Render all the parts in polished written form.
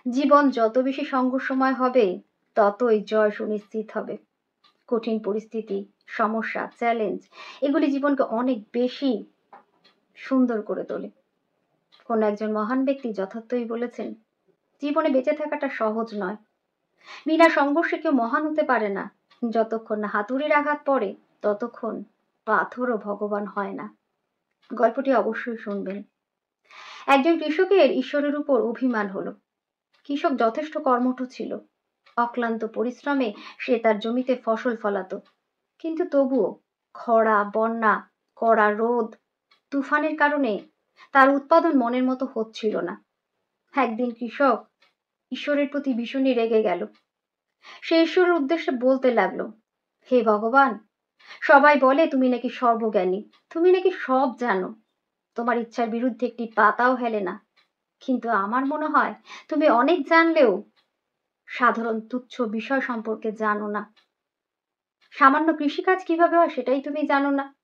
জীবন যত বেশি সংঘর্ষময় হবে ততই জয় সুনিশ্চিত হবে। কঠিন পরিস্থিতি, সমস্যা, চ্যালেঞ্জ এগুলি জীবনকে অনেক বেশি সুন্দর করে তোলে। কোন একজন মহান ব্যক্তি যথার্থই বলেছেন, জীবনে বেঁচে থাকাটা সহজ নয়। বিনা সংঘর্ষে কেউ মহান হতে পারে না। যতক্ষণ না হাতুড়ির আঘাত পড়ে ততক্ষণ পাথরও ভগবান হয় না। গল্পটি অবশ্যই শুনবেন। একজন কৃষকের ঈশ্বরের উপর অভিমান হলো। কৃষক যথেষ্ট কর্মঠ ছিল। অক্লান্ত পরিশ্রমে সে তার জমিতে ফসল ফলাতো। কিন্তু তবুও খরা, বন্যা, কড়া রোদ, তুফানের কারণে তার উৎপাদন মনের মতো হচ্ছিল না। একদিন কৃষক ঈশ্বরের প্রতি ভীষণই রেগে গেল। সে ঈশ্বরের উদ্দেশ্যে বলতে লাগলো, হে ভগবান, সবাই বলে তুমি নাকি সর্বজ্ঞানী, তুমি নাকি সব জানো, তোমার ইচ্ছার বিরুদ্ধে একটি পাতাও হেলে না। কিন্তু আমার মনে হয় তুমি অনেক জানলেও সাধারণ তুচ্ছ বিষয় সম্পর্কে জানো না। সামান্য কৃষিকাজ কিভাবে হয় সেটাই তুমি জানো না।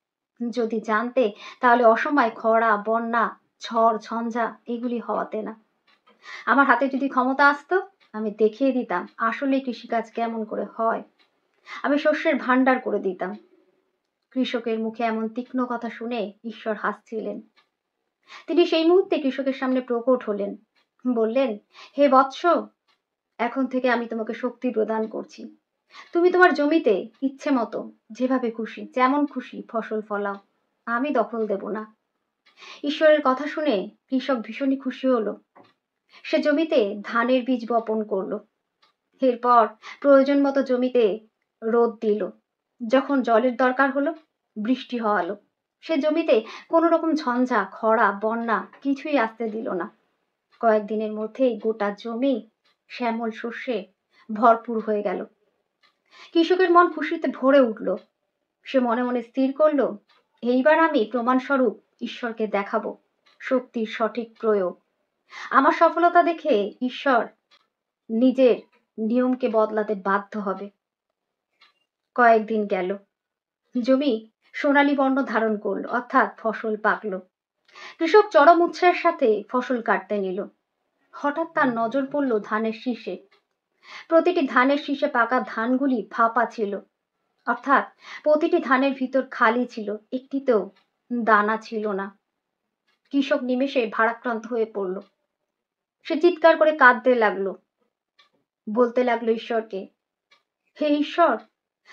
যদি জানতে তাহলে অসময়ে খরা, বন্যা, ঝড়, ঝঞ্ঝা এগুলি হওয়াতে না। আমার হাতে যদি ক্ষমতা আসতো আমি দেখিয়ে দিতাম আসলে কৃষিকাজ কেমন করে হয়। আমি শস্যের ভান্ডার করে দিতাম। কৃষকের মুখে এমন তীক্ষ্ণ কথা শুনে ঈশ্বর হাসছিলেন। তিনি সেই মুহূর্তে কৃষকের সামনে প্রকট হলেন, বললেন, হে বৎস, এখন থেকে আমি তোমাকে শক্তি প্রদান করছি। তুমি তোমার জমিতে ইচ্ছে মতো যেভাবে খুশি, যেমন খুশি ফসল ফলাও, আমি দখল দেব না। ঈশ্বরের কথা শুনে কৃষক ভীষণই খুশি হলো। সে জমিতে ধানের বীজ বপন করলো। এরপর প্রয়োজন মতো জমিতে রোদ দিল। যখন জলের দরকার হলো বৃষ্টি হওয়ালো। সে জমিতে কোনো রকম ঝঞ্ঝা, খরা, বন্যা কিছুই আসতে দিল না। কয়েকদিনের মধ্যেই গোটা জমি শ্যামল শস্যে ভরপুর হয়ে গেল। কৃষকের মন খুশিতে ভরে উঠল। সে মনে মনে স্থির করলো, এইবার আমি প্রমাণস্বরূপ ঈশ্বরকে দেখাবো শক্তির সঠিক প্রয়োগ। আমার সফলতা দেখে ঈশ্বর নিজের নিয়মকে বদলাতে বাধ্য হবে। কয়েকদিন গেল। জমি সোনালী বর্ণ ধারণ করলো, অর্থাৎ ফসল পাকলো। কৃষক চরম উৎসাহের সাথে ফসল কাটতে নিল। হঠাৎ তার নজর পড়ল ধানের শীষে। প্রতিটি ধানের শীষে পাকা ধানগুলি ফাঁপা ছিল, অর্থাৎ প্রতিটি ধানের ভিতর খালি ছিল, একটিতেও দানা ছিল না। কৃষক নিমেষে ভারাক্রান্ত হয়ে পড়ল। সে চিৎকার করে কাঁদতে লাগলো, বলতে লাগলো ঈশ্বরকে, হে ঈশ্বর,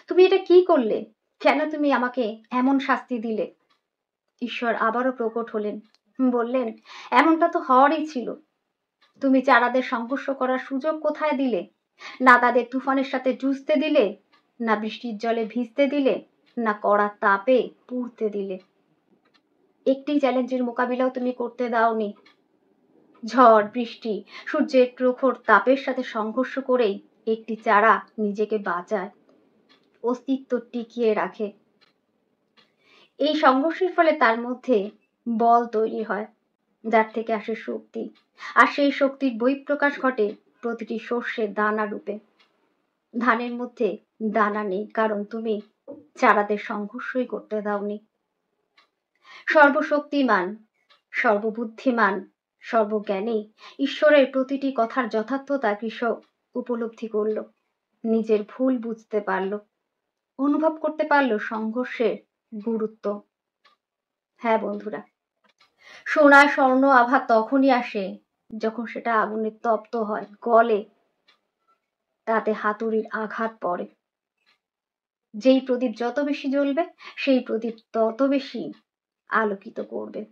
তুমি এটা কি করলে? কেন তুমি আমাকে এমন শাস্তি দিলে? ঈশ্বর আবারও প্রকট হলেন, বললেন, এমনটা তো হওয়ারই ছিল। তুমি চারাদের সংঘর্ষ করার সুযোগ কোথায় দিলে? না তাদের তুফানের সাথে যুঝতে দিলে, না বৃষ্টির জলে ভিজতে দিলে, না কড়া তাপে পুড়তে দিলে। একটি চ্যালেঞ্জের মোকাবিলাও তুমি করতে দাওনি। ঝড়, বৃষ্টি, সূর্যের প্রখর তাপের সাথে সংঘর্ষ করেই একটি চারা নিজেকে বাঁচায়, অস্তিত্ব টিকিয়ে রাখে। এই সংঘর্ষের ফলে তার মধ্যে বল তৈরি হয়, যার থেকে আসে শক্তি। আর সেই শক্তির বহিঃপ্রকাশ ঘটে প্রতিটি শস্যের দানা রূপে। ধানের মধ্যে দানা নেই কারণ তুমি চারাদের সংঘর্ষই করতে দাওনি। সর্বশক্তিমান, সর্ববুদ্ধিমান, সর্বজ্ঞানী ঈশ্বরের প্রতিটি কথার যথার্থতা কৃষক উপলব্ধি করল, নিজের ভুল বুঝতে পারল, অনুভব করতে পারল সংঘর্ষের গুরুত্ব। হ্যাঁ বন্ধুরা, সোনার স্বর্ণ আভা তখনই আসে যখন সেটা আগুনে তপ্ত হয়, গলে, তাতে হাতুড়ির আঘাত পড়ে। যেই প্রদীপ যত বেশি জ্বলবে সেই প্রদীপ তত বেশি আলোকিত করবে।